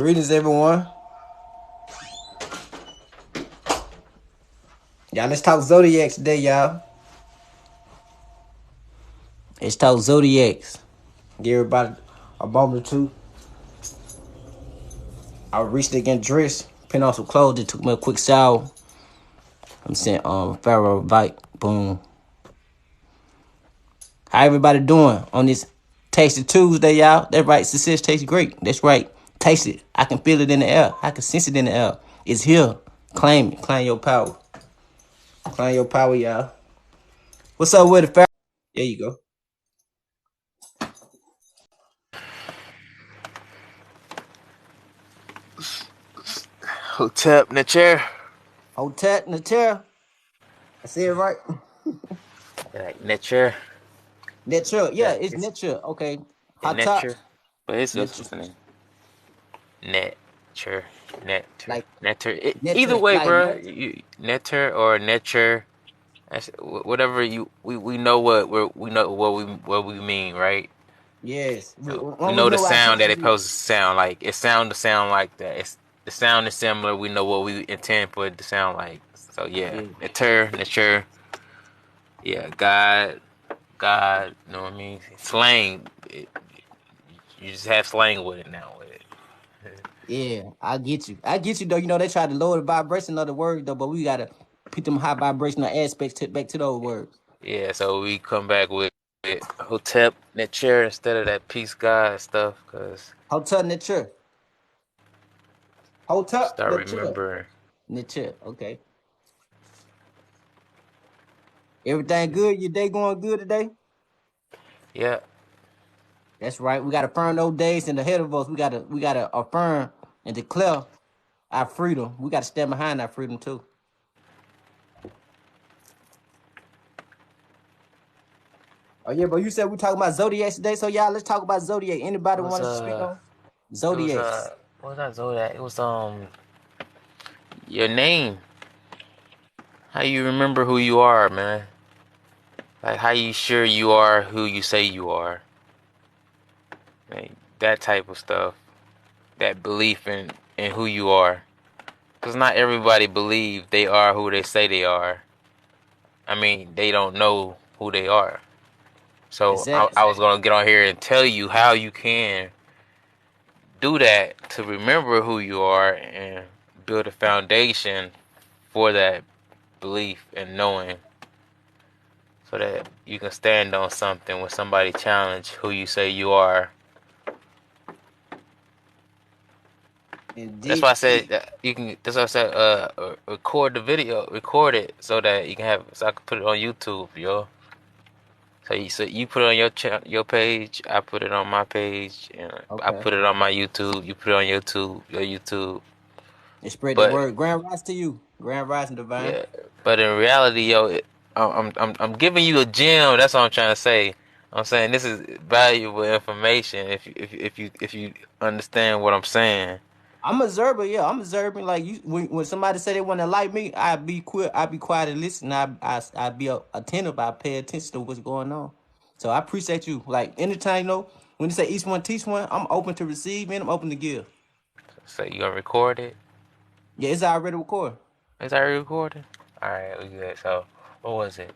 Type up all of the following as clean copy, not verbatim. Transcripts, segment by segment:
Greetings, everyone. Y'all, let's talk Zodiacs today, y'all. Let's talk Zodiacs. Give everybody a moment or two. I recently getting dressed, putting on some clothes, just took me a quick shower. I'm saying, Pharaoh, bite, boom. How everybody doing on this Tasty Tuesday, y'all? That's right, success tastes great. That's right. Taste it. I can feel it in the air. I can sense it in the air. It's here. Claim it. Claim your power. Claim your power, y'all. What's up with the Pharaoh? There you go. Hotep in the chair. Hotel in the chair. I say it right. Like nature. Nature. Yeah, Yeah, it's it's nature. Okay. in Hot top. nature. But it's just Nature. what's the name? Nature. Netter. Like Netter. Either nature. way, Like bro. nature. Netter or nature. Whatever we know we know what we mean, right? Yes. So we Long as know we the know what our sound that intentions it's is. supposed to sound like. It sound to sound like that. The sound is similar. We know what we intend for it to sound like. So yeah, Yeah. nature. Yeah, God. You know what I mean? Slang. You just have slang with it now. With it. Yeah. I get you. I get you though. You know, they try to lower the vibration of the word though, but we gotta put them high vibrational aspects back to those words. Yeah, so we come back with Hotep Nature instead of that peace God stuff, cause Hotel nature. Hotel start nature. remembering. Nature. Okay. Everything good? Your day going good today? Yeah, That's right. We gotta affirm those days and ahead of us. We gotta affirm and declare our freedom. We gotta stand behind our freedom too. Oh yeah, but you said we talking about zodiacs today, so y'all let's talk about zodiac. it Anybody was want to speak on it was zodiacs? what was that Zodiac? It was your name. How you remember who you are, man? Like how you sure you are who you say you are? Like, that type of stuff. That belief in who you are. Cause not everybody believe they are who they say they are. I mean, they don't know who they are. So I Exactly. was gonna get on here and tell you how you can do that to remember who you are and build a foundation for that belief and knowing, so that you can stand on something when somebody challenge who you say you are. That's why I Indeed. said that you can. That's why I said record the video, record it so that you can have, so I can put it on YouTube, yo. So you put it on your page, I put it on my page, and I Okay. put it on my YouTube. You put it on your YouTube. And spread the But word. Grand rise to you. Grand rising divine. yeah, but in reality, yo, I'm giving you a gem. That's what I'm trying to say. I'm saying this is valuable information if you understand what I'm saying. I'm observing, yeah. I'm observing. Like you, when somebody say they want to like me, I be quick. I be quiet and listen. I be attentive. I pay attention to what's going on. So I appreciate you. Like anytime, when you say each one teach one, I'm open to receive and I'm open to give. So you gonna record it? Yeah, it's already recorded. Is that recording? All right, we good. So what was it?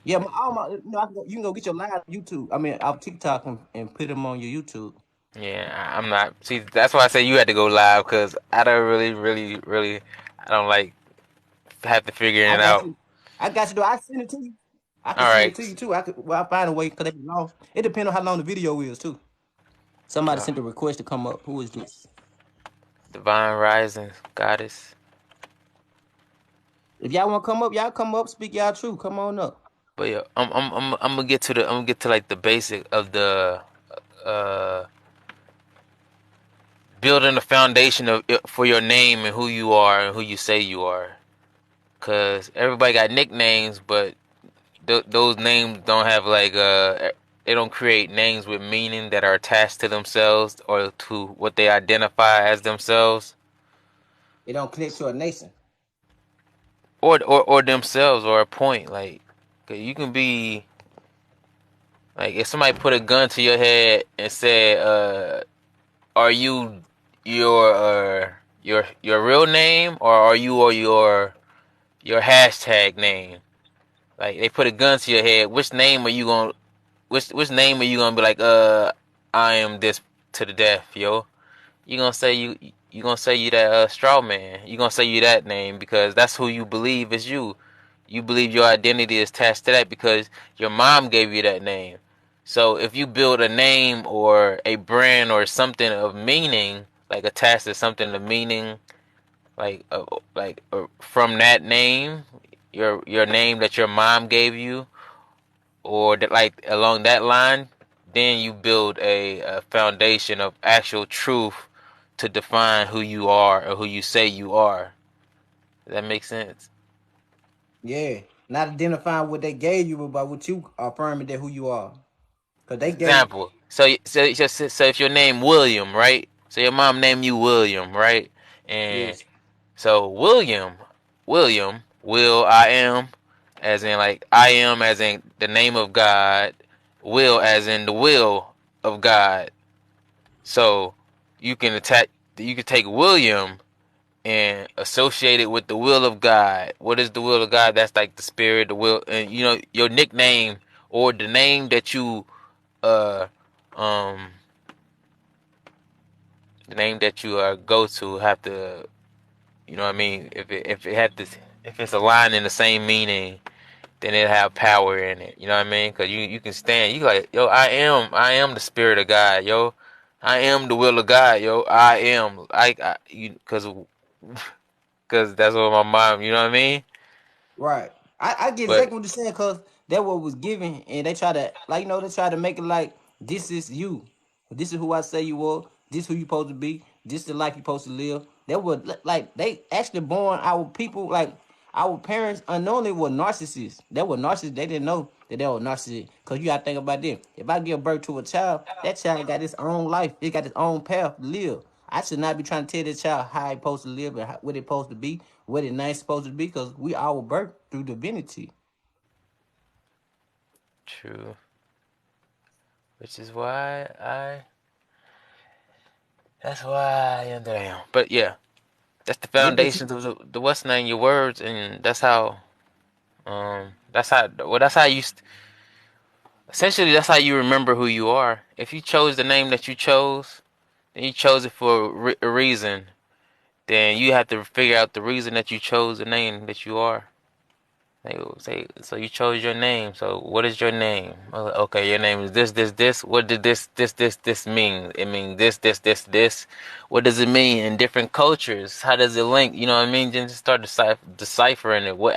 Yeah, you can go get your live on YouTube. I mean, off TikTok and put them on your YouTube. Yeah, I'm not. See, that's why I say you had to go live, because I don't really, I don't like have to figure I it got out. you. I got you. Though I send it to you. I can All send it right. to you too. I could. Well, I find a way because they be long. It depends on how long the video is too. Somebody Uh, sent a request to come up. Who is this? Divine Rising Goddess. If y'all want to come up, y'all come up. Speak y'all truth. Come on up. But yeah, I'm gonna get to like the basic of the uh building the foundation of for your name and who you are and who you say you are. Cause everybody got nicknames, but those names don't have like they don't create names with meaning that are attached to themselves or to what they identify as themselves, It don't connect to a nation. or themselves, or a point. Like, 'cause you can be like, if somebody put a gun to your head and said, "Are you your real name, or are you or your hashtag name? Like they put a gun to your head. Which name are you gonna be like? I am this to the death, yo. You gonna say you gonna say you that straw man. You gonna say you that name because that's who you believe is you. You believe your identity is attached to that because your mom gave you that name. So if you build a name or a brand or something of meaning, like attached to something of meaning, from that name, your name that your mom gave you, or that, like along that line, then you build a foundation of actual truth to define who you are or who you say you are. Does that make sense? Yeah. Not identifying what they gave you, but what you affirming that who you are. Cause they gave. Example. So if your name William, right? So your mom named you William, right? And Yes. so William, will I am, as in like I am, as in the name of God, will as in the will of God. So you can attack, you can take William and associate it with the will of God. What is the will of God? That's like the spirit, the will, and your nickname or the name that you uh um go to have to, what I mean, if it had this, if it's aligned in the same meaning, then it have power in it. You know what I mean? Because you can stand. You like, yo, I am the spirit of God, yo. I am the will of God, yo. I am. Because that's what my mom. You know what I mean? Right. I get But exactly what you're saying because that what was given, and they try to they try to make it like this is you, this is who I say you are, this who you supposed to be, this the life you supposed to live. That was like they actually born our people like our parents unknowingly were narcissists. They were narcissists. They didn't know that they were narcissists. Cause you gotta think about them. If I give birth to a child, that child got its own life. It got its own path to live. I should not be trying to tell this child how it supposed to live and what it supposed to be, what it nice supposed to be, because we all birth through divinity. true, which is why that's why I am that I am. But yeah, that's the Yeah, but foundations of the what's name, your words, and that's how essentially that's how you remember who you are. If you chose the name that you chose, then you chose it for a reason. Then you have to figure out the reason that you chose the name that you are. They will say, so you chose your name. So what is your name? Okay, your name is this, this, this. What did this mean? It means this. What does it mean in different cultures? How does it link? You know what I mean? Then just start deciphering it. What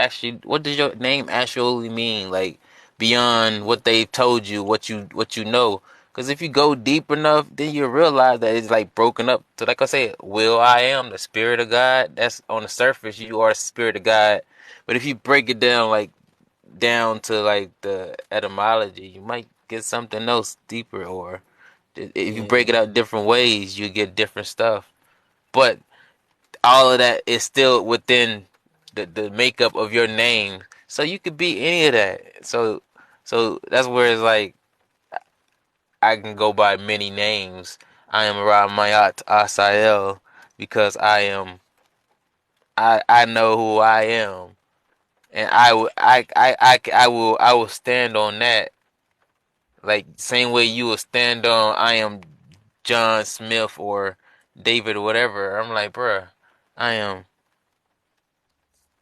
does your name actually mean? Like beyond what they've told you, what you know. Because if you go deep enough, then you realize that it's like broken up. So like I said, will I am the spirit of God. That's on the surface. You are the spirit of God, but if you break it down down to like the etymology, you might get something else deeper. Or if you yeah, break it out different ways, you get different stuff. But all of that is still within the makeup of your name. So you could be any of that. So that's where it's like I can go by many names. I am Ramayat Asael because I know who I am. And I will stand on that. Like same way you will stand on I am John Smith or David or whatever. I'm like, bruh, I am.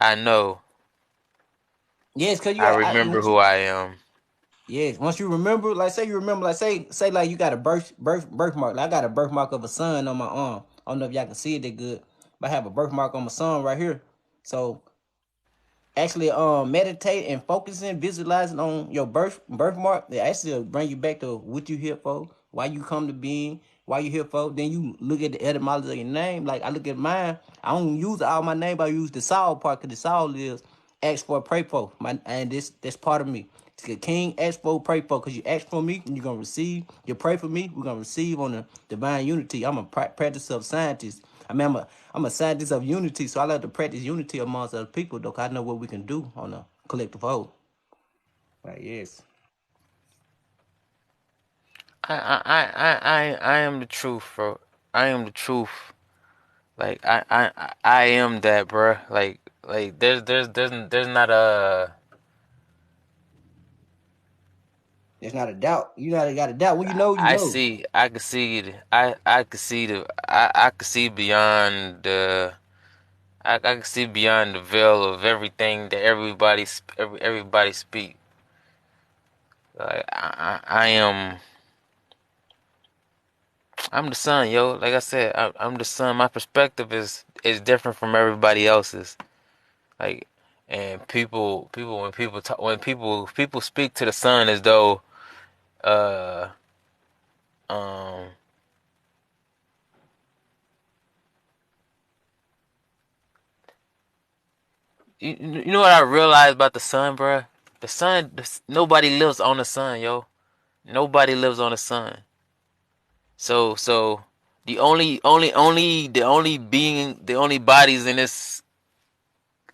I know. yes, cause I remember who I am. yes, once you remember, like say you remember, like say like you got a birthmark. Like I got a birthmark of a sun on my arm. I don't know if y'all can see it that good, but I have a birthmark on my son right here. So actually meditate and focusing, visualizing on your birthmark, they actually bring you back to what you here for, why you come to being, why you here for. Then you look at the etymology of your name. Like I look at mine, I don't use all my name, but I use the Saul part because the Saul is ask for, pray for. And that's part of me. It's the king, ask for, pray for, because you ask for me and you're gonna receive. You pray for me, we're gonna receive on the divine unity. I'm a practice of scientist. I mean, I'm a scientist of unity, so I like to practice unity amongst other people, though. 'Cause I know what we can do on a collective whole. Like yes, I am the truth, bro. I am the truth. Like I am that, bruh. Like there's not a. There's not a doubt. You got a doubt. When you know, you I know. see. I can see it. I can see the. I can see beyond the. I can see beyond the veil of everything that everybody speak. Like I am. I'm the sun, yo. Like I said, I'm the sun. My perspective is different from everybody else's. Like, and people when people talk when people speak to the sun as though uh um you know what I realized about the sun, bruh? The sun, nobody lives on the sun, yo. Nobody lives on the sun. So the only bodies in this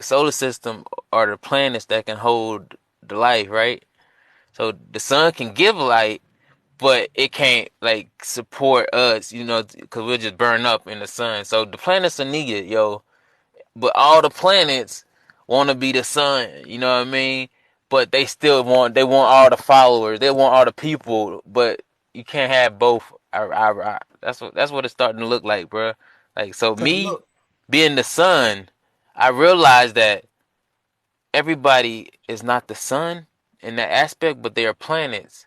solar system are the planets that can hold the life, right? So the sun can give light, but it can't like support us, because we'll just burn up in the sun. So the planets are needed, yo. But all the planets want to be the sun, you know what I mean? But they want all the followers, they want all the people, but you can't have both. That's what it's starting to look like, bro. Like so, Cause me look, being the sun, I realized that everybody is not the sun in that aspect, but they are planets.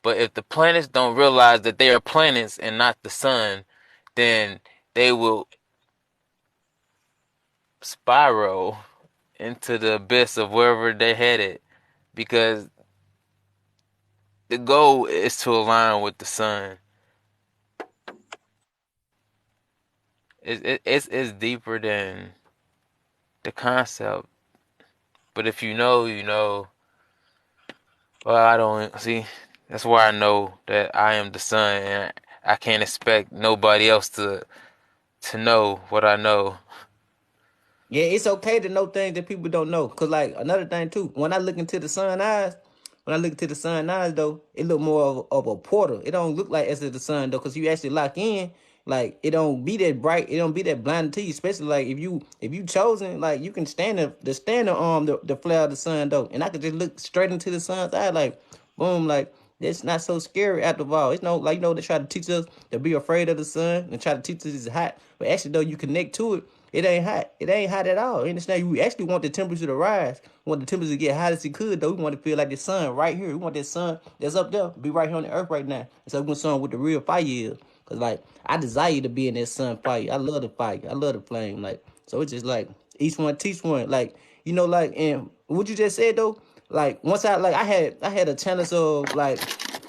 But if the planets don't realize that they are planets and not the sun, then they will spiral into the abyss of wherever they're headed, because the goal is to align with the sun. It's deeper than the concept, but if you know, you know. Well, I don't see. That's why I know that I am the sun, and I can't expect nobody else to know what I know. yeah, it's okay to know things that people don't know. Cause like another thing too, when I look into the sun eyes, when I look into the sun eyes though, it look more of a portal. It don't look like as if the sun though, cause you actually lock in. Like it don't be that bright. It don't be that blinding to you. Especially like if you chosen, like you can stand the flare of the sun though, and I could just look straight into the sun's eye like boom like. It's not so scary after all. It's no like they try to teach us to be afraid of the sun and try to teach us it's hot. But actually though you connect to it, it ain't hot. It ain't hot at all. You understand? We actually want the temperature to rise. We want the temperature to get hot as it could, though. We want to feel like the sun right here. We want that sun that's up there be right here on the earth right now. And so we want sun with the real fire is. Cause like I desire to be in that sun fire. I love the fire. I love the flame. Like so it's just like each one teach one. Like like and what you just said though, like once I had a chance of like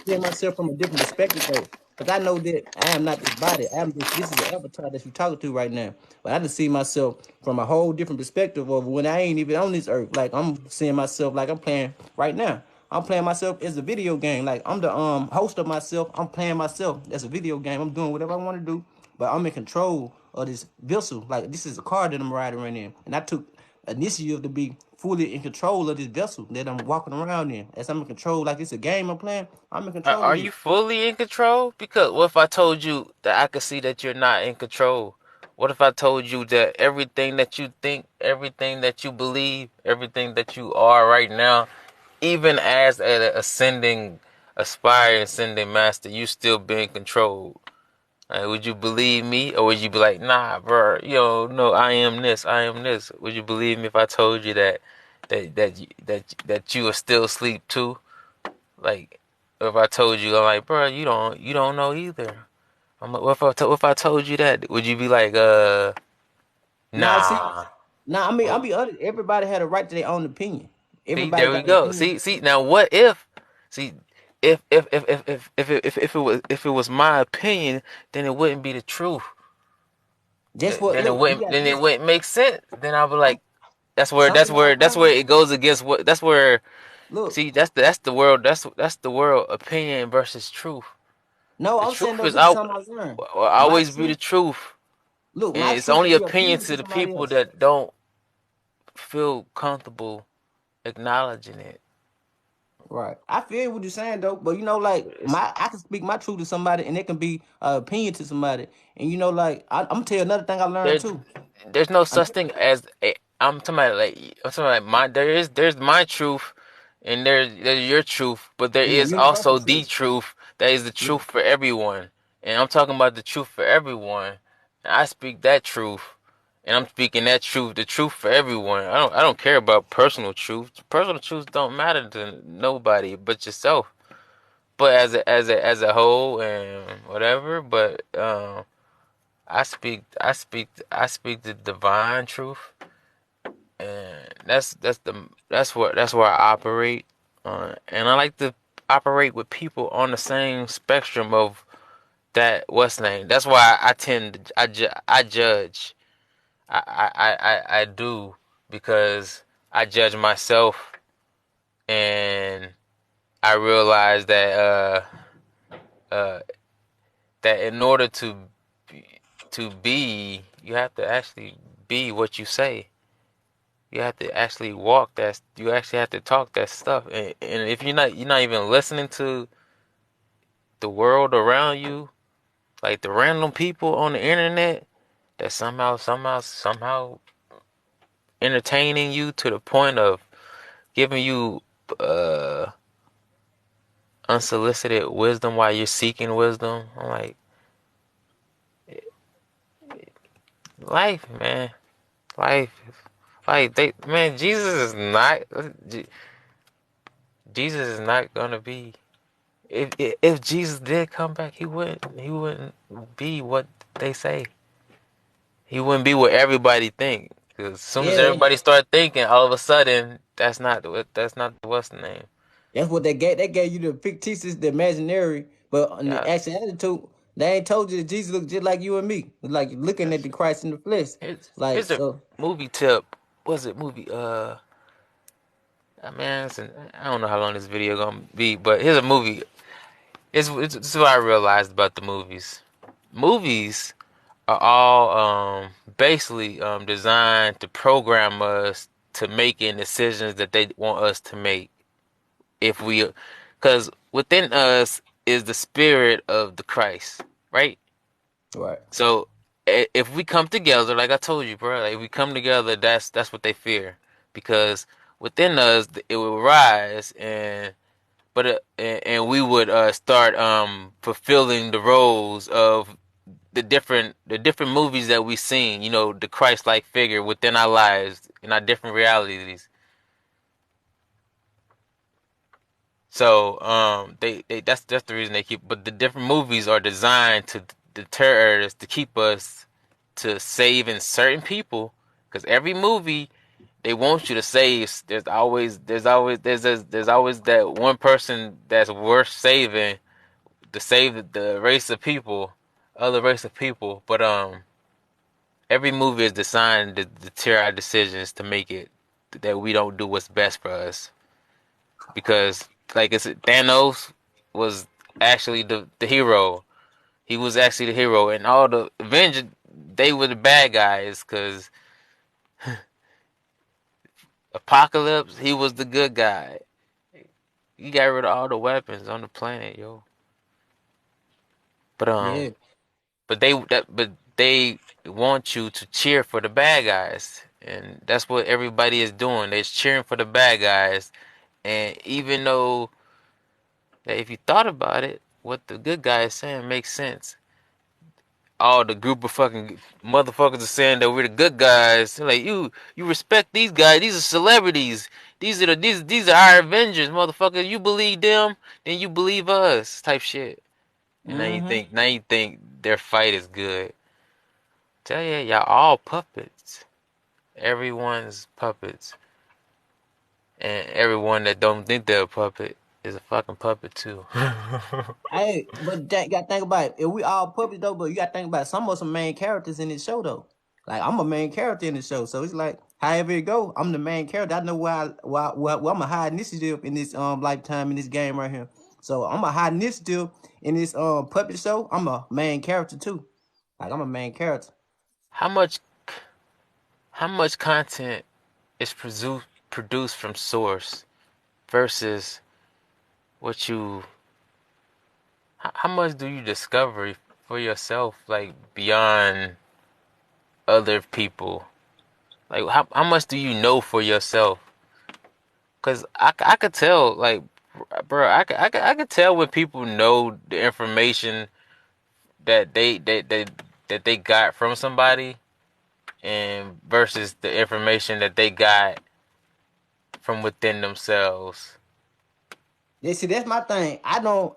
seeing myself from a different perspective though. Because I know that I am not this body. This is the avatar that you're talking to right now. But I just see myself from a whole different perspective of when I ain't even on this earth. Like I'm seeing myself like I'm playing right now. I'm playing myself as a video game. Like I'm the host of myself. I'm playing myself as a video game. I'm doing whatever I want to do, but I'm in control of this vessel. Like this is a car that I'm riding right in, and I took initiative to be fully in control of this vessel that I'm walking around in. As I'm in control, like it's a game I'm playing. I'm in control Are of this. you fully in control? Because what if I told you that I could see that you're not in control? What if I told you that everything that you think, everything that you believe, everything that you are right now, even as an aspiring ascending master, you still being controlled? Like, would you believe me, or would you be like, nah, bro, no, I am this, I am this? Would you believe me if I told you that you are still asleep too? Like, if I told you, I'm like, bro, you don't know either. I'm like, what if I told you that? Would you be like, Now, see, nah? now I mean, I'll be honest. Everybody had a right to their own opinion. See, Everybody there we got an go. opinion. See, now what if? See, if it was my opinion, then it wouldn't be the truth. Just what Then it look, you wouldn't. got Then it this. wouldn't make sense. Then I'll be like, that's where Some that's people where I that's learned. where it goes against what. That's where. Look, See, that's the world. That's the world opinion versus truth. no, The I'm saying truth though, is this is al- something I learned. will My always be the truth, truth. look, And my it's truth only could be opinion appealing to to the somebody people else. that don't feel comfortable acknowledging it. Right. I feel what you're saying though, but like It's I can speak my truth to somebody, and it can be opinion to somebody, and like I'm gonna tell you another thing I learned there. too. There's no I, such thing as a, I'm talking about my there's my truth and there's your truth, but there yeah, is universal also the truth. truth that is the Yeah, truth for everyone. And I'm talking about the truth for everyone. And I speak that truth. And I'm speaking that truth, the truth for everyone. I don't care about personal truth. Personal truths don't matter to nobody but yourself. But as a whole and whatever, but I speak the divine truth, and that's where I operate. And I like to operate with people on the same spectrum of that what's name. That's why I tend to, I judge. I do because I judge myself, and I realize uh that in order to be, you have to actually be what you say. You have to actually walk that. You actually have to talk that stuff. And if you're not even listening to the world around you, like the random people on the internet that somehow entertaining you to the point of giving you uh unsolicited wisdom while you're seeking wisdom. I'm like, life, man, life. Like man, Jesus is not gonna be. If Jesus did come back, he wouldn't be what they say. He wouldn't be what everybody think. Because as soon as yeah, everybody start thinking, all of a sudden, that's not what's the name. that's what they gave. They gave you the fictitious, the imaginary, but on the Yeah, actual attitude, they ain't told you that Jesus looked just like you and me, like looking at the Christ in the flesh, like here's a so. movie tip. Was it movie? Man, I don't know how long this video gonna be, but here's a movie. This is what I realized about the movies. Movies are all basically designed to program us to making decisions that they want us to make. If we, because within us is the spirit of the Christ, right? Right. So if we come together, like I told you, bro, like if we come together, that's what they fear, because within us it will rise, and we would start fulfilling the roles of the different movies that we've seen, the Christ-like figure within our lives in our different realities. So they that's the reason they keep. But the different movies are designed to deter us, to keep us to saving certain people, because every movie they want you to save. There's always that one person that's worth saving to save the race of people, other race of people. But every movie is designed to deter our decisions, to make it that we don't do what's best for us. Because like it's Thanos was actually the hero. He was actually the hero, and all the Avengers, they were the bad guys. Because Apocalypse, he was the good guy. He got rid of all the weapons on the planet, yo. But Yeah. they want you to cheer for the bad guys, and that's what everybody is doing. They're cheering for the bad guys, and even though that if you thought about it, what the good guy is saying makes sense. All the group of fucking motherfuckers are saying that we're the good guys. They're like, you respect these guys. These are celebrities. These are our Avengers, motherfucker. You believe them, then you believe us, type shit. And Mm-hmm. now you think their fight is good. Tell you, y'all all puppets. Everyone's puppets, and everyone that don't think they're a puppet is a fucking puppet too. Hey, but you gotta think about it. If we all puppets though, but you gotta think about some main characters in this show though. Like I'm a main character in the show, so it's like however it go, I'm the main character. I know why I'm a high initiative in this lifetime in this game right here. So I'm a high initiative in this puppet show. I'm a main character too. Like I'm a main character. how much how much content is produced from source versus what you how much do you discover for yourself, like beyond other people? Like how much do you know for yourself? Cause I could tell, like, bro, I could tell when people know the information that they got from somebody, and versus the information that they got from within themselves. Yeah, see, that's my thing. I don't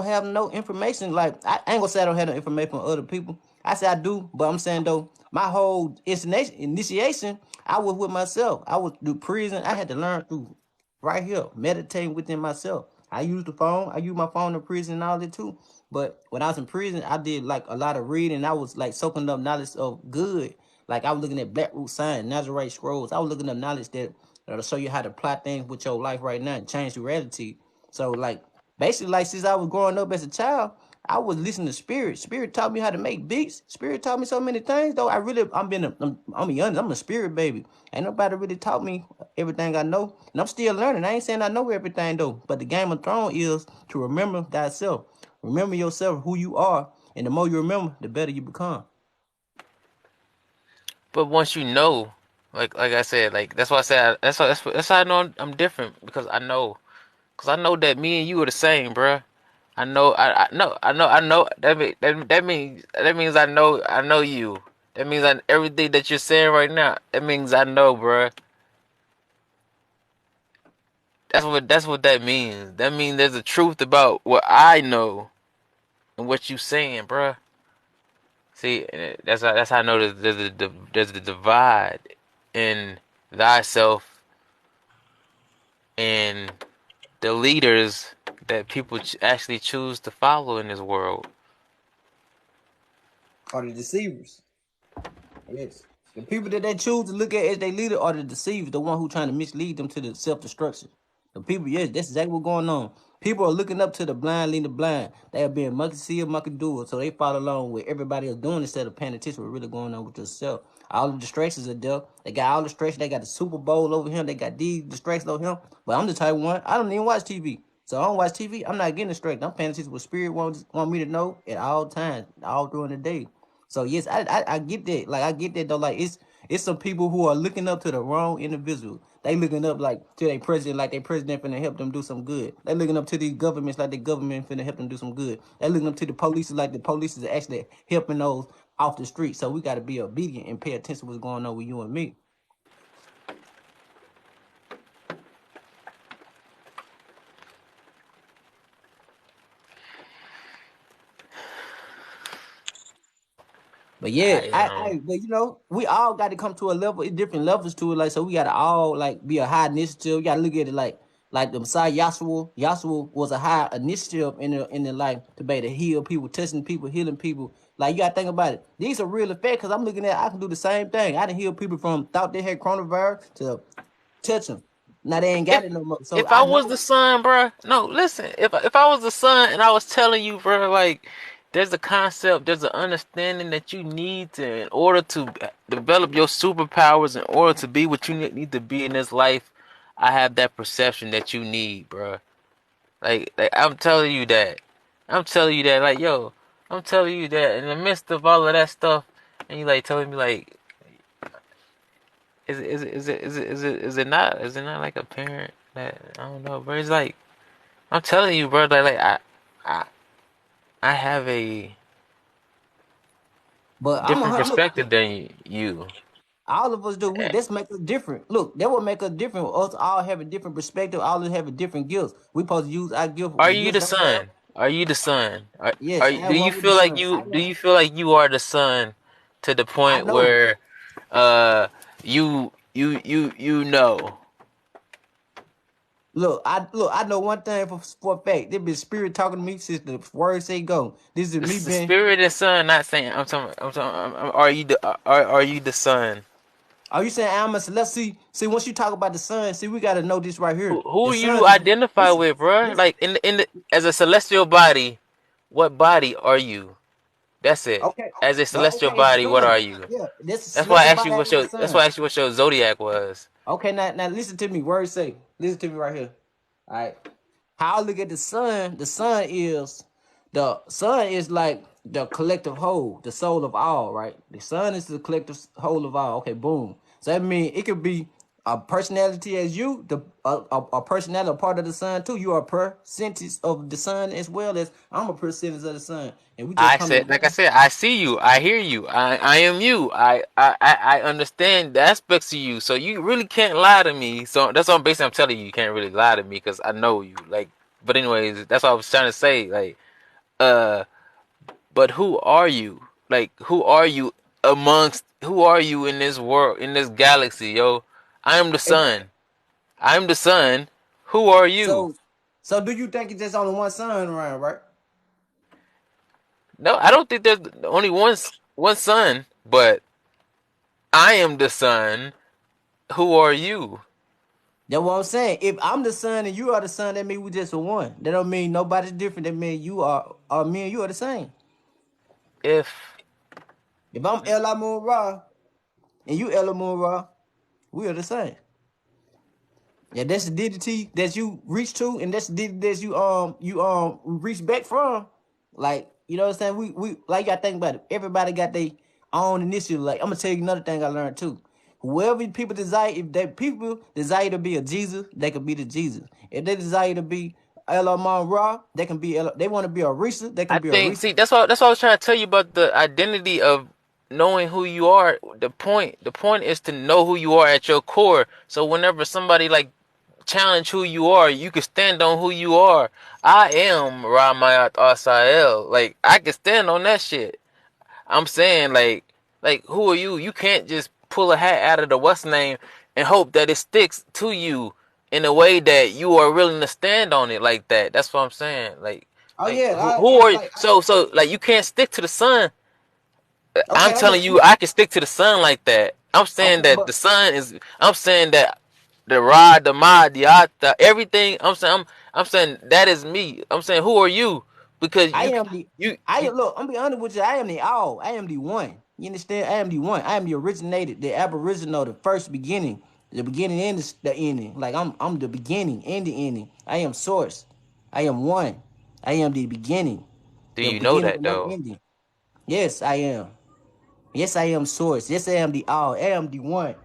have no information. Like I ain't gonna say I don't have no information from other people. I say I do, but I'm saying though, my whole initiation, I was with myself. I was through prison. I had to learn through right here, meditating within myself. I used the phone. I used my phone in prison and all that too. But when I was in prison, I did like a lot of reading. I was like soaking up knowledge of good. Like I was looking at Black Root Signs, Nazarite Scrolls. I was looking up knowledge that'll show you how to apply things with your life right now and change your reality. So like basically like since I was growing up as a child, I was listening to Spirit. Spirit taught me how to make beats. Spirit taught me so many things though. I'm young, I'm a spirit baby. Ain't nobody really taught me everything I know. And I'm still learning. I ain't saying I know everything though. But the Game of Thrones is to remember thyself. Remember yourself, who you are. And the more you remember, the better you become. But once you know, like I said, like that's why I said that's how I know I'm different, because I know that me and you are the same, bruh. I know that means I know you. That means everything that you're saying right now. That means I know, bruh. That's what that means. That means there's a truth about what I know and what you saying, bruh. See, that's how I know there's a divide in thyself and the leaders that people actually choose to follow in this world. Are the deceivers. Yes. The people that they choose to look at as their leader are the deceivers, the one who trying to mislead them to the self-destruction. The people, yes, that's exactly what's going on. People are looking up to the blind leading the blind. They are being monkey see or monkey do it, so they follow along with everybody else doing instead of paying attention to what's really going on with yourself. All the distractions are there. They got all the distractions. They got the Super Bowl over him. They got these distractions over him. But I'm the type of one, I don't even watch TV. So I don't watch TV. I'm not getting distracted. I'm paying attention to what Spirit want me to know at all times, all during the day. So yes, I get that. Like I get that though. Like it's some people who are looking up to the wrong individual. They looking up like to their president, like their president finna help them do some good. They looking up to these governments like the government finna help them do some good. They looking up to the police like the police is actually helping those off the street. So we gotta be obedient and pay attention to what's going on with you and me. But yeah, I but we all got to come to a level, different levels to it. Like, so we got to all like be a high initiative. You got to look at it like the Messiah Yahshua. Yahshua was a high initiative in the life to be able to heal people, touching people, healing people. Like you got to think about it. These are real effects because I'm looking at I can do the same thing. I done heal people from thought they had coronavirus to touch them. Now they ain't got if it no more. So if I I was the know. son, bruh, no, listen. If I was the son and I was telling you, bruh, like there's a concept, there's an understanding that you need to, in order to develop your superpowers, in order to be what you need to be in this life. I have that perception that you need, bruh. Like I'm telling you that. I'm telling you that, like, yo, I'm telling you that in the midst of all of that stuff, and you like telling me like, is it not like a parent that I don't know, bro? It's like I'm telling you, bro. I I have a But I'm different a look. perspective than you. All of us do. We Let's make us different. Look, that will make us different. Us all have a different perspective. All of us have a different gifts. We supposed to use our gift, Are the you gifts the God have. son? Are you the son? Yes, I Do am you one with the feel like sun. I do know. you feel like you are the son to the I point know. where you know? Look. I know one thing for a fact. There been spirit talking to me since the word say go. This is me It's the being. spirit and son. Not saying I'm talking. Are you the are you the son? Are you saying I'm a celestial? See, once you talk about the sun, see, we got to know this right here. Who The you sun is. identify Listen, with, bro? listen. Like in the as a celestial body, what body are you? That's it. Okay, As a celestial okay, it's the body, what are sun. you? Yeah, this is That's why I celestial asked body you ain't the that's why sun. I asked you what your zodiac was. Okay, now listen to me. Word say. Listen to me right here. All right. how I look at the sun is like the collective whole, the soul of all, right? The sun is the collective whole of all. Okay, boom. So that means it could be a personality as you, a personality, a part of the sun too. You are a percentage of the sun as well as I'm a percentage of the sun, and we just I come said, like I together. said, I see you, I hear you, I am you. I understand the aspects of you. So you really can't lie to me. So that's what I'm basically I'm telling you. You can't really lie to me because I know you. Like, but anyways, that's what I was trying to say. Like, uh, but who are you? Like, who are you amongst? Who are you in this world, in this galaxy, yo? I am the If, sun. I'm the sun. Who are you? so, so do you think it's just only one sun around, right? No, I don't think there's only one sun, but I am the sun. Who are you? That's what I'm saying. If I'm the son and you are the son, that means we just a one. That don't mean nobody's different. That means me and you are the same. If If I'm Ella Moon Ra and you Ella Moon Ra, we are the same. Yeah, that's the deity that you reach to, and that's the deity that you reach back from. Like, you know what I'm saying? We like you gotta think about it. Everybody got their own initiative. Like, I'm gonna tell you another thing I learned too. Whoever people desire, if they people desire to be a Jesus, they can be the Jesus. If they desire to be Ella Ra, they can be Ella. They want to be a Risa, they I can be a think, Risa. see, that's what I was trying to tell you about the identity of knowing who you are. The point is to know who you are at your core. So whenever somebody like challenge who you are, you can stand on who you are. I am Ramayat Asael. Like I can stand on that shit. I'm saying like who are you? You can't just pull a hat out of the what's name and hope that it sticks to you in a way that you are willing to stand on it like that. That's what I'm saying. Oh Like yeah, who are you? like So like you can't stick to the sun. I'm okay, telling you I can stick to the sun like that. I'm saying okay, that but the sun is I'm saying that the Ra, the Ma, the Ata, everything. I'm saying that is me. I'm saying who are you? Because I am the I you am look, I'm be honest with you, I am the all. I am the one. You understand? I am the one. I am the originated, the aboriginal, the first beginning, the beginning and the ending. Like I'm the beginning and the ending. I am source. I am one. I am the beginning. do The you know beginning that with no though? ending. Yes, I am. Yes, I am source. Yes, I am the all. I am the one.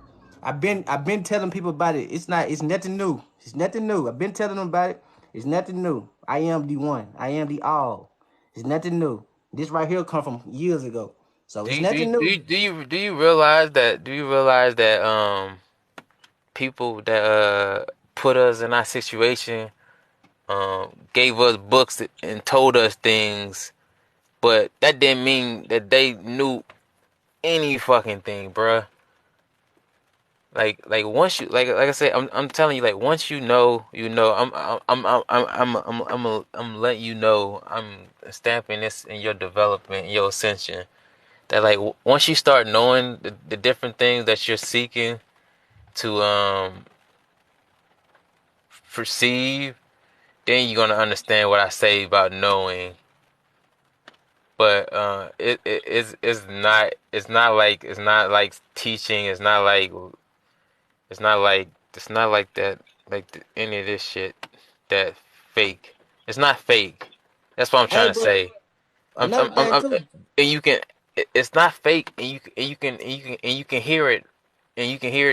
I've been telling people about it. It's nothing new. It's nothing new. I've been telling them about it. It's nothing new. I am the one. I am the all. It's nothing new. This right here come from years ago. So Do it's you do you, nothing do new. you, do you do you realize that people that put us in our situation gave us books and told us things, but that didn't mean that they knew any fucking thing, bruh. Like once you like I said, I'm telling you, like once you know, you know. I'm letting you know. I'm stamping this in your development, your ascension. That like once you start knowing the different things that you're seeking to perceive, then you're gonna understand what I say about knowing. But it's not like teaching. It's not like that any of this shit that fake. It's not fake. That's what I'm Hey, trying to but say. another thing too. And you can. It's not fake, and you can hear it, and you can hear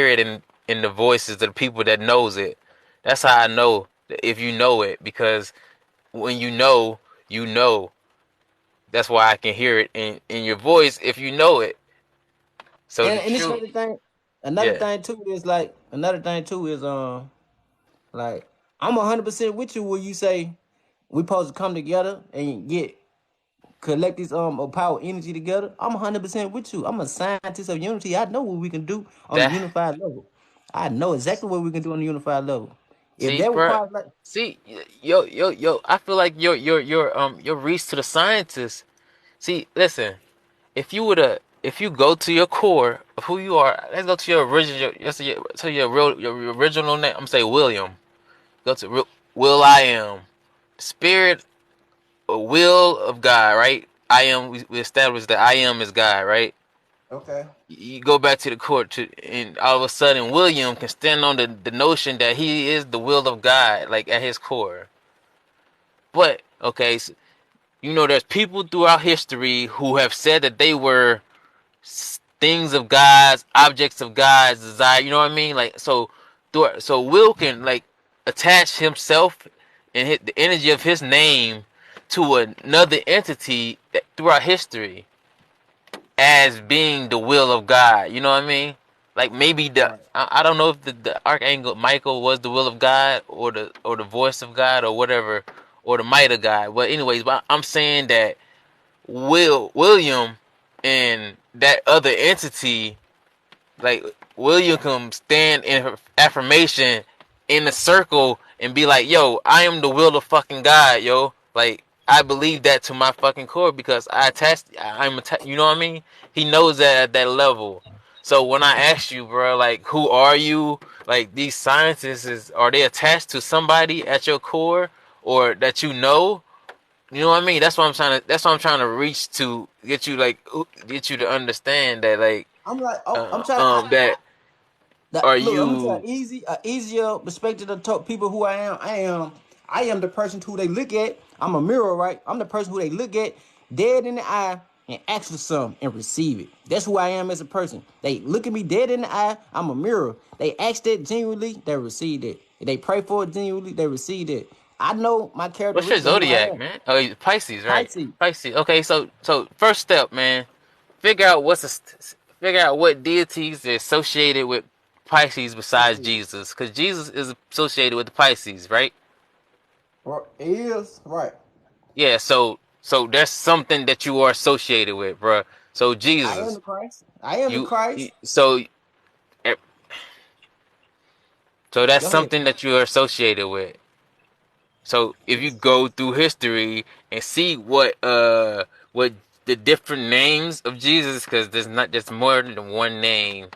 it in the voices of the people that knows it. That's how I know if you know it, because when you know, you know. That's why I can hear it in your voice if you know it. So the And this truth, another thing. Another yeah, thing too is like another thing too is like I'm 100% with you when you say we supposed to come together and get collect this of power energy together. I'm 100% with you. I'm a scientist of unity. I know what we can do on a that unified level. I know exactly what we can do on a unified level. If see, that bro. requires like See, yo. I feel like your reach to the scientists. See, listen. If you go to your core of who you are, let's go to your original, your original name. I'm gonna say William. Go to Will I am spirit or will of God, right? I am. We established that I am is God, right? Okay. You go back to the court and all of a sudden William can stand on the notion that he is the will of God, like at his core. But okay, so, there's people throughout history who have said that they were things of God's, objects of God's desire. You know what I mean? Like so Will can like attach himself and hit the energy of his name to another entity throughout history as being the will of God. You know what I mean? Like maybe Right. I don't know if the archangel Michael was the will of God or the voice of God or whatever or the might of God. But anyways, but I'm saying that William and that other entity, like William can stand in affirmation in a circle and be like, "Yo, I am the will of fucking God, yo." Like I believe that to my fucking core because you know what I mean? He knows that at that level. So when I ask you, bro, like, who are you? Like these scientists, are they attached to somebody at your core or that you know? You know what I mean? That's what I'm trying to reach to get you get you to understand that I'm like, oh, I'm trying. that are Look, I'm gonna tell you. you, easier perspective to talk people who I am. I am the person who they look at. I'm a mirror, right? I'm the person who they look at dead in the eye and ask for something and receive it. That's who I am as a person. They look at me dead in the eye. I'm a mirror. They ask that genuinely, they receive it. If they pray for it genuinely, they receive it. I know my What's your characteristics of who I zodiac, am. man? Oh, Pisces, right? Pisces. Pisces. Okay, so first step, man. Figure out figure out what deities are associated with Pisces besides Jesus, because Jesus is associated with the Pisces, right? Or is right. Yeah. So that's something that you are associated with, bro. So I am Jesus, the Christ. I am the you Christ. eh, so that's Go ahead. something that you are associated with. So if you Yes. go through history and see what the different names of Jesus, because there's more than one name,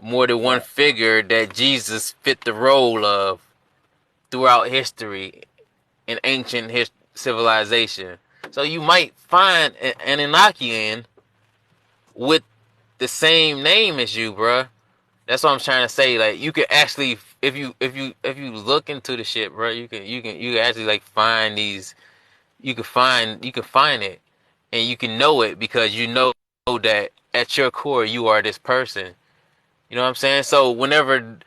more than one Right. figure that Jesus fit the role of throughout history in ancient civilization. So you might find an Enochian with the same name as you, bruh. That's what I'm trying to say. Like you could actually, if you look into the shit, bro, you can actually like find these. You can find it, and you can know it because you know that at your core you are this person. You know what I'm saying? So whenever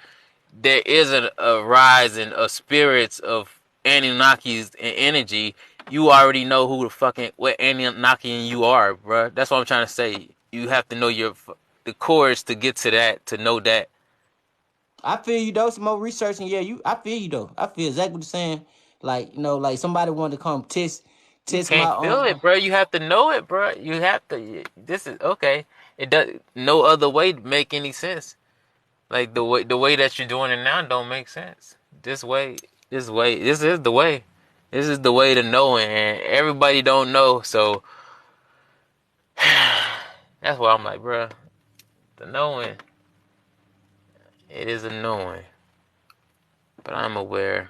there is a rising of spirits of Anunnakis and energy, you already know who the fucking what Anunnakian you are, bro. That's what I'm trying to say. You have to know the chords to get to that, to know that. I feel you though. Some more research and yeah, I feel you though. I feel exactly what you're saying. Like like somebody wanted to come You test my can't feel it, bro. You have to know it, bro. You have to. This is okay. It does no other way to make any sense. Like the way that you're doing it now don't make sense. This is the way. This is the way to know it, and everybody don't know. So that's why I'm like, bro, the knowing it is a knowing, but I'm aware.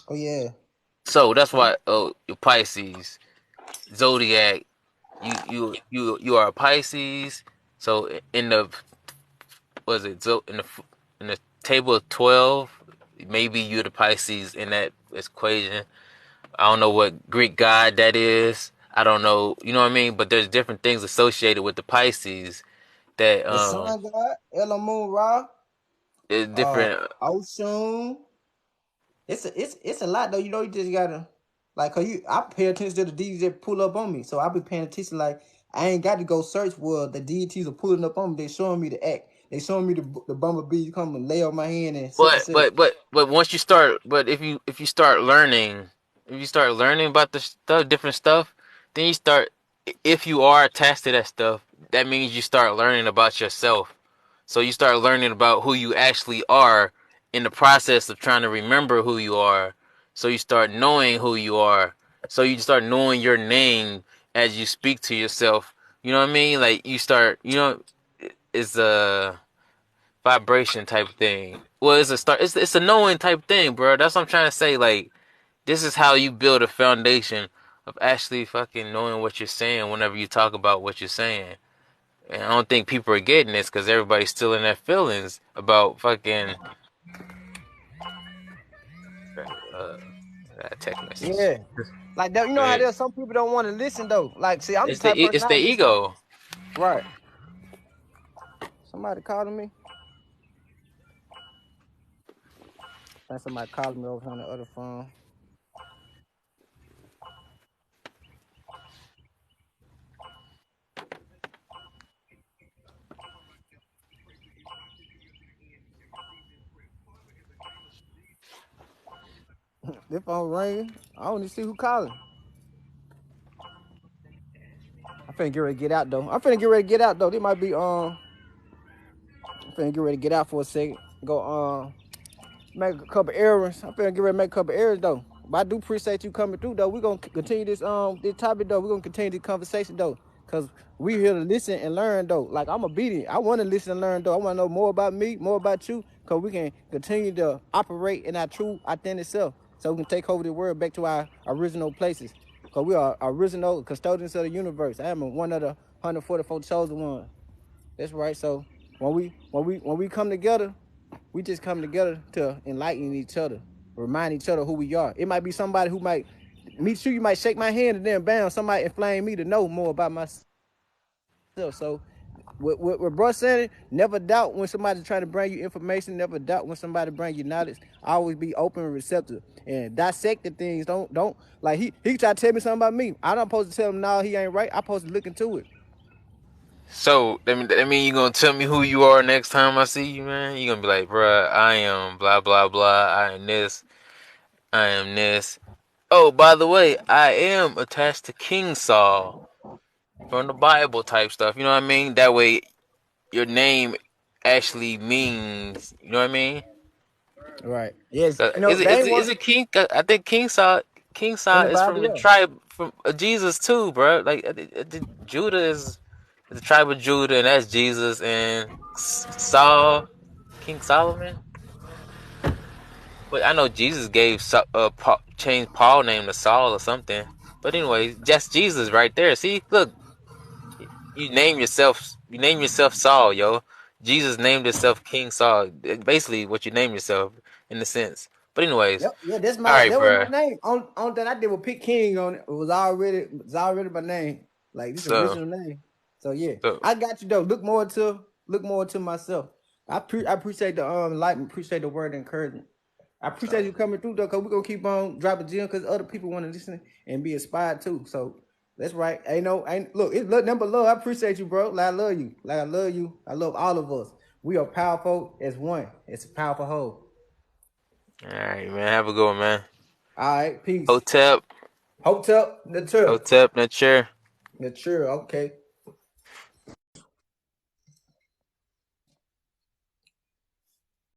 Oh yeah. So that's why your Pisces, Zodiac, you are a Pisces. So in the was it so in the table of 12, maybe you're the Pisces in that equation. I don't know what Greek god that is. I don't know, you know what I mean? But there's different things associated with the Pisces that The sun god, Elamun Ra, is different. Oshun. It's a lot though. You just gotta like cause I pay attention to the deities that pull up on me. So I be paying attention like I ain't got to go search for the deities are pulling up on me. They showing me the act. They showing me the bumblebee come and lay on my hand and such and But such. but but but once you start, but if you start learning, if you start learning about the stuff, different stuff, then you start. If you are attached to that stuff, that means you start learning about yourself. So you start learning about who you actually are in the process of trying to remember who you are. So you start knowing who you are. So you start knowing your name as you speak to yourself. You know what I mean? Like you start, it's a vibration type thing. Well, it's a start. It's a knowing type thing, bro. That's what I'm trying to say. Like this is how you build a foundation of actually fucking knowing what you're saying whenever you talk about what you're saying. And I don't think people are getting this because everybody's still in their feelings about fucking uh that text message. Yeah. Like that, you know how Right. there's some people don't want to listen though. Like, see, I'm the type of person It's I the listen. ego. Right. Somebody calling me. I think somebody calling me over on the other phone. This phone ringing. I don't even see who calling. I'm finna get ready to get out though. This might be I'm finna get ready to get out for a second. Go make a couple errands. I'm finna get ready to make a couple errands though. But I do appreciate you coming through though. We're gonna continue this topic though. We're gonna continue this conversation though. Cause we here to listen and learn though. Like I'm obedient. I wanna listen and learn though. I wanna know more about me, more about you, cause we can continue to operate in our true authentic self. So we can take over the world back to our original places. Cause we are original custodians of the universe. I am one of the 144 chosen ones. That's right. So when we come together, we just come together to enlighten each other, remind each other who we are. It might be somebody who might meet you, you might shake my hand and then bam, somebody inflame me to know more about myself. So what bro said, never doubt when somebody's trying to bring you information, never doubt when somebody bring you knowledge. Always be open and receptive and dissect the things. Don't like he try to tell me something about me. I don't supposed to tell him no, he ain't right. I supposed to look into it. So that mean you gonna tell me who you are next time I see you, man? You gonna be like, bruh, I am blah blah blah. I am this. I am this. Oh, by the way, I am attached to King Saul from the Bible type stuff. You know what I mean? That way, your name actually means. You know what I mean? Right. Yes. Is it They is ain't it is want it King? I think King Saul in the is from Bible, the yeah. tribe from Jesus too, bro. Like Judah is the tribe of Judah, and that's Jesus and Saul, King Solomon. But I know Jesus gave changed Paul name to Saul or something. But anyway, that's Jesus right there. See, look, you name yourself Saul, yo. Jesus named himself King Saul. Basically, what you name yourself in a sense. But anyways, Yep, yeah, that's all my right, that was bro. my name. On that I did with Pick King on it. It was already my name. Like this So, original name. So yeah. so I got you though. Look more to myself. I appreciate the enlightenment, appreciate the word of encouragement. I appreciate you coming through though, cause we're gonna keep on dropping gems because other people want to listen and be inspired too. So that's right. Ain't look, it's number love. I appreciate you, bro. Like I love you. Like I love you. I love all of us. We are powerful as one. It's a powerful whole. all right, man. Have a good one, man. All right, peace. Hotep, Hotel, the tour. Hotep, not sure. The tour, okay.